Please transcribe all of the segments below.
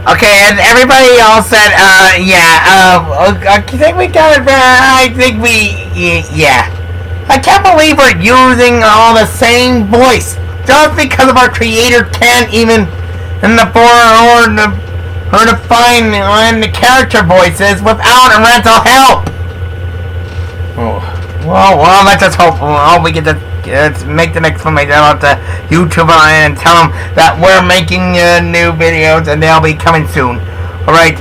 Okay, and everybody else said, I think we got it. I think yeah. I can't believe we're using all the same voice just because of our creator can't even or define on the character voices without a rental help. Oh, well, let's just hope. Oh, we get to make the next one out to YouTube and tell them that we're making new videos and they'll be coming soon. All right.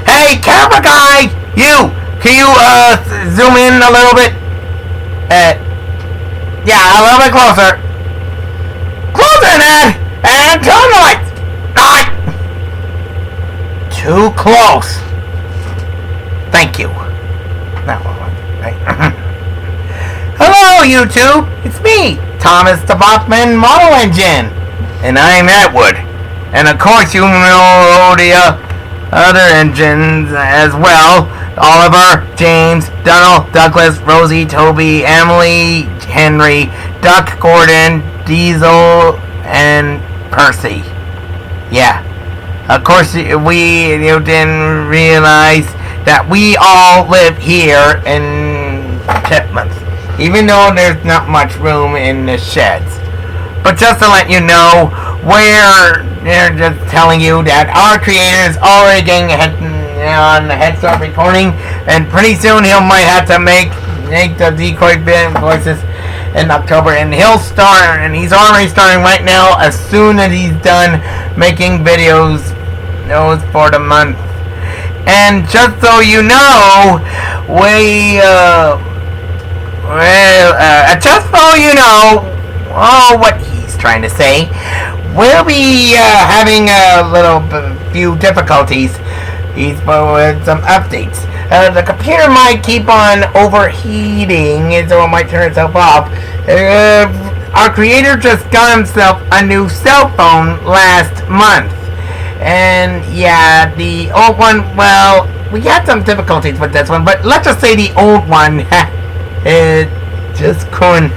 Hey, camera guy, can you zoom in a little bit? Yeah, a little bit closer. Closer, Ned, and turn the lights. Ah, too close. Thank you. That one. Right. Hello, YouTube! It's me, Thomas the Bachman Model Engine! And I'm Atwood. And of course you know the other engines as well. Oliver, James, Donald, Douglas, Rosie, Toby, Emily, Henry, Duck, Gordon, Diesel, and Percy. Yeah. Of course you didn't realize that we all live here in Chipmunk. Even though there's not much room in the sheds. But just to let you know, they're just telling you that our creator is already getting on the Head Start recording, and pretty soon he might have to make the decoy voices in October, and he's already starting right now as soon as he's done making videos for the month. And just so you know, just so you know, what he's trying to say, we'll be having a few difficulties with some updates. The computer might keep on overheating, so it might turn itself off. Our creator just got himself a new cell phone last month. And yeah, the old one, well, we had some difficulties with this one, but let's just say the old one it just couldn't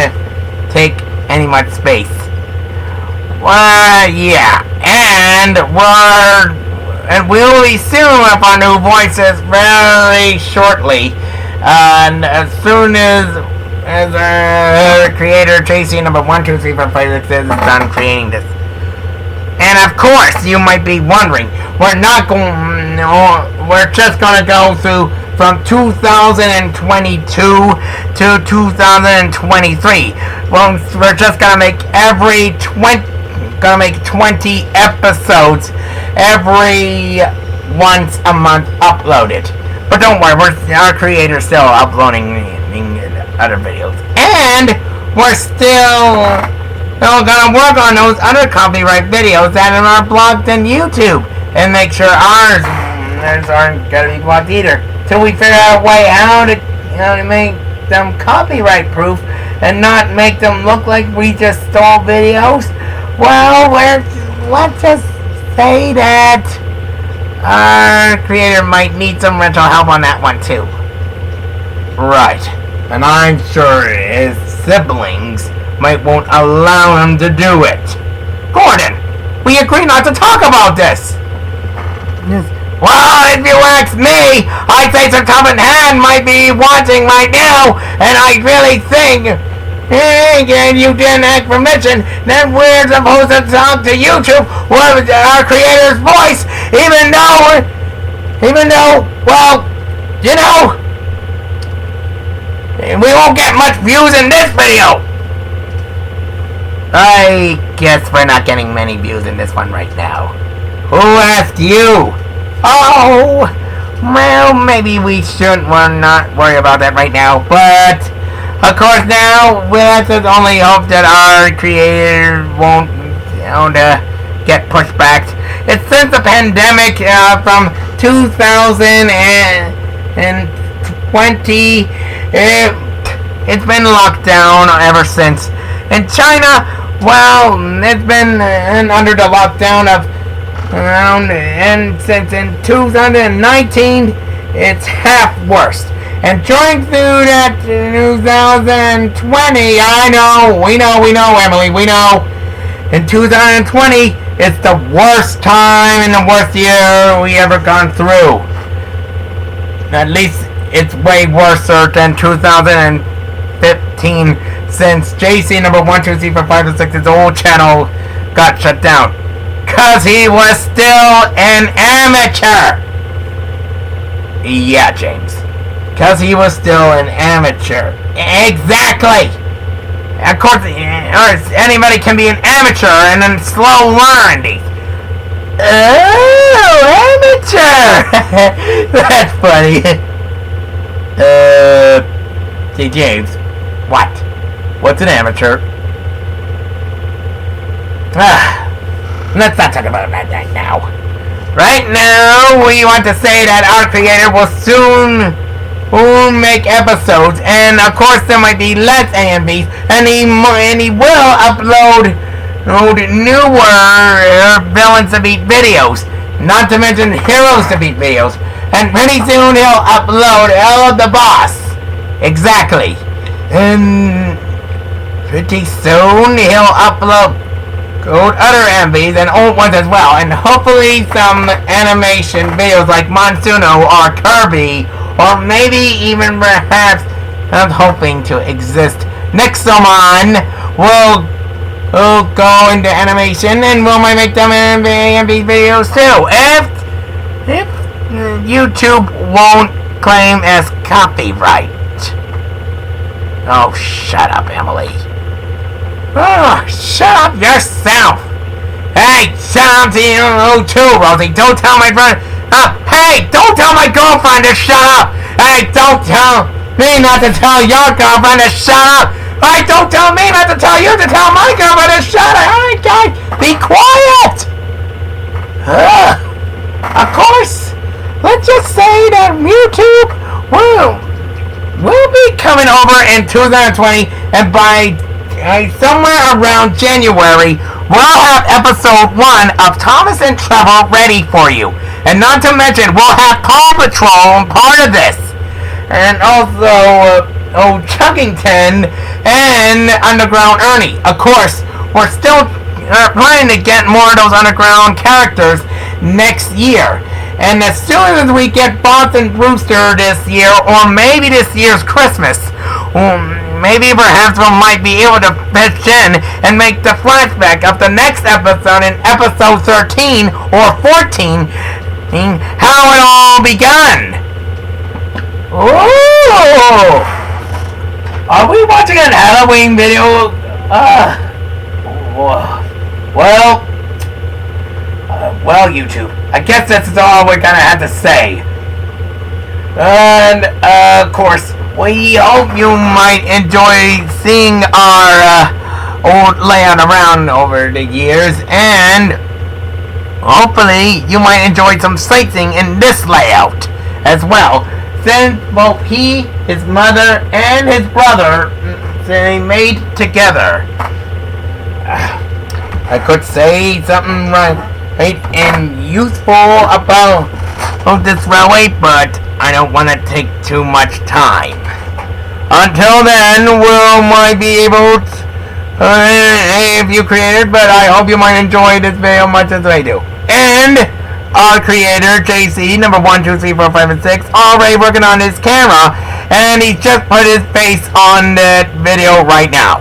take any much space. Well, yeah, and we'll be soon with our new voices very shortly. And as soon as our creator JC number 12345 is done creating this. And of course, you might be wondering, we're just gonna go through from 2022 to 2023. Well, we're just gonna make 20 episodes every once a month uploaded. But don't worry, our creator's still uploading other videos, and we're still gonna work on those other copyright videos that are blocked on YouTube, and make sure ours aren't gonna be blocked either. Till we figure out a way how to make them copyright proof and not make them look like we just stole videos. Well, let's just say that our creator might need some rental help on that one too. Right, and I'm sure his siblings won't allow him to do it. Gordon, we agree not to talk about this. Well, if you ask me, I'd say Sir Topham Hatt might be watching right now, and I really think, and you didn't ask permission, that we're supposed to talk to YouTube with our creator's voice, even though, well, we won't get much views in this video. I guess we're not getting many views in this one right now. Who asked you? Oh, well, maybe we shouldn't not worry about that right now, but of course now we have to only hope that our creator won't get pushed back. It's since the pandemic from 2020, it's been locked down ever since. In China, well, it's been under the lockdown of around, and since in 2019, it's half worse. And during through that 2020, we know, Emily, we know, in 2020, it's the worst time and the worst year we ever gone through. At least it's way worse than 2015 since JC number 1, 2, 3, 4, 5, and 6, his old channel got shut down. Cause he was still an amateur. Yeah, James. Cause he was still an amateur. Exactly. Of course, anybody can be an amateur and then slow learn. Oh, amateur! That's funny. Hey, James. What? What's an amateur? Let's not talk about that now. Right now, we want to say that our creator will soon make episodes, and of course there might be less AMVs, and he will upload newer Villains to Beat videos, not to mention Heroes to Beat videos, and pretty soon he'll upload Hell of the Boss. Exactly. And pretty soon he'll upload other MVs and old ones as well, and hopefully some animation videos like Monsuno or Kirby, or maybe even perhaps, I'm hoping to exist, Nexomon will go into animation, and we might make them MV videos too, if YouTube won't claim as copyright. Oh, shut up, Emily. Oh, shut up yourself! Hey, shut up to you too, Rosie. Don't tell my friend. Hey, don't tell my girlfriend to shut up. Hey, don't tell me not to tell your girlfriend to shut up. Hey, don't tell me not to tell you to tell my girlfriend to shut up. Hey, guys, be quiet. Of course, let's just say that YouTube will be coming over in 2020, and by somewhere around January, we'll have episode 1 of Thomas and Trevor ready for you. And not to mention, we'll have Paw Patrol part of this. And also, Chuggington and Underground Ernie. Of course, we're still planning to get more of those underground characters next year. And as soon as we get Boss and Brewster this year, or maybe this year's Christmas, maybe perhaps we might be able to pitch in and make the flashback of the next episode in episode 13 or 14, how it all begun. Ooh! Are we watching an Halloween video? Well, YouTube, I guess that's all we're gonna have to say. And, of course, we hope you might enjoy seeing our old layout around over the years, and hopefully you might enjoy some sightseeing in this layout as well, since both he, his mother, and his brother they made together. I could say something right and useful about this railway, but I don't want to take too much time. Until then, we might be able to, if you created, but I hope you might enjoy this video much as I do. And our creator, JC, number 1, 2, 3, 4, 5, and 6, already working on his camera, and he just put his face on that video right now.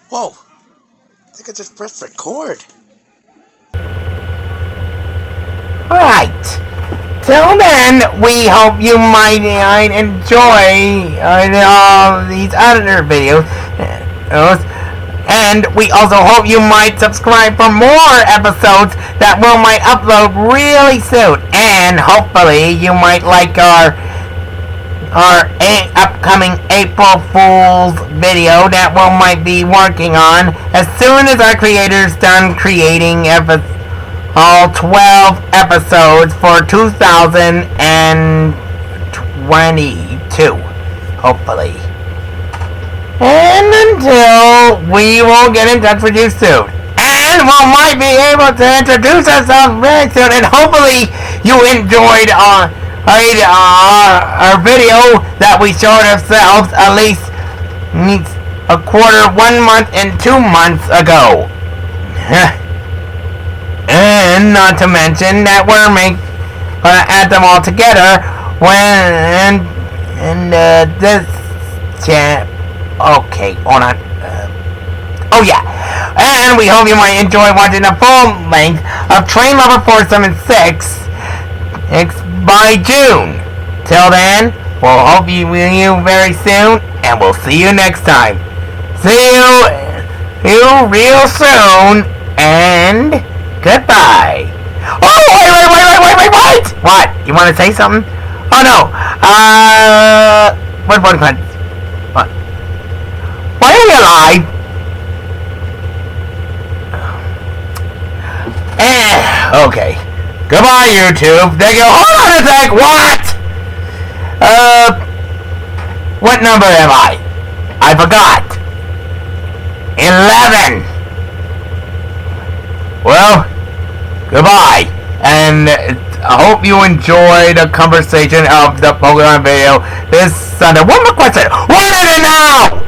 Whoa, I think I just pressed record. Alright. Till then, we hope you might enjoy these other videos. And we also hope you might subscribe for more episodes that we might upload really soon. And hopefully you might like our upcoming April Fool's video that we might be working on as soon as our creator's done creating all 12 episodes for 2022, hopefully. And until we will get in touch with you soon. And we might be able to introduce ourselves very soon, and hopefully you enjoyed our video that we showed ourselves, at least a quarter 1 month and 2 months ago. And not to mention that we're gonna add them all together when this chat. Okay, hold on. Oh yeah, and we hope you might enjoy watching the full length of Train Lover 476 by June. Till then, we'll hope you very soon, and we'll see you next time. See you real soon, and goodbye. Oh, wait, what? You want to say something? Oh no, what? Why are we alive? Okay. Goodbye, YouTube. Thank you. Hold on a sec. What number am I? I forgot. 11. Well, goodbye. And I hope you enjoyed the conversation of the Pokemon video this Sunday. One more question. What is it now?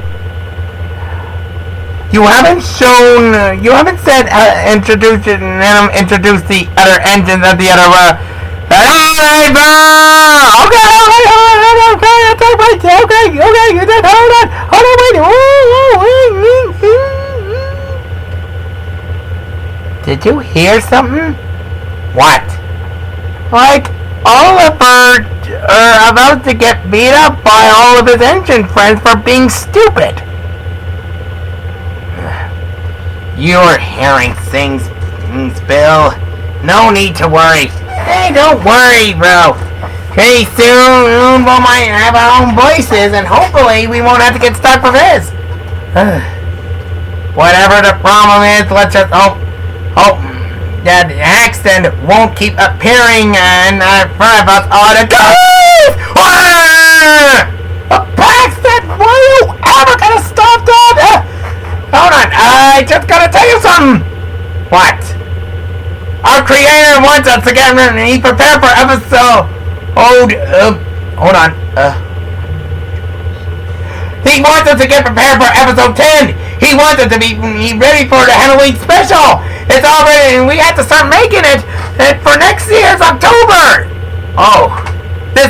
You haven't said, introduce the other engines of the other, okay, you did, hold on, wait. Did you hear something? What? Like, Oliver about to get beat up by all of his engine friends for being stupid. You're hearing things, Bill. No need to worry. Hey, don't worry, bro. Pretty soon we might have our own voices, and hopefully we won't have to get stuck with this. Whatever the problem is, let's just hope that the accident won't keep appearing in front of us all the time. Paxton, why are you ever gonna stop that? Hold on, I just gotta tell you something! What? Our creator wants us to get ready. He prepared for episode... hold on. He wants us to get prepared for episode 10! He wants us to be ready for the Halloween special! It's all ready and we have to start making it for next year's October! Oh.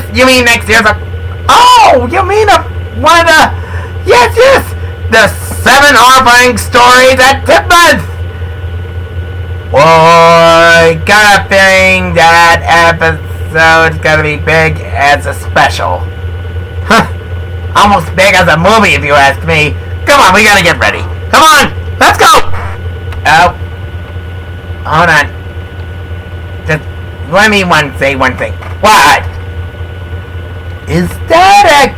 You mean next year's... Oh! You mean one of the... Yes! The 7 horrifying stories at Tipman's! Well, I got a feeling that episode's gonna be big as a special. Almost big as a movie if you ask me. Come on, we gotta get ready. Come on, let's go! Oh. Hold on. Just let me say one thing. What? Is that a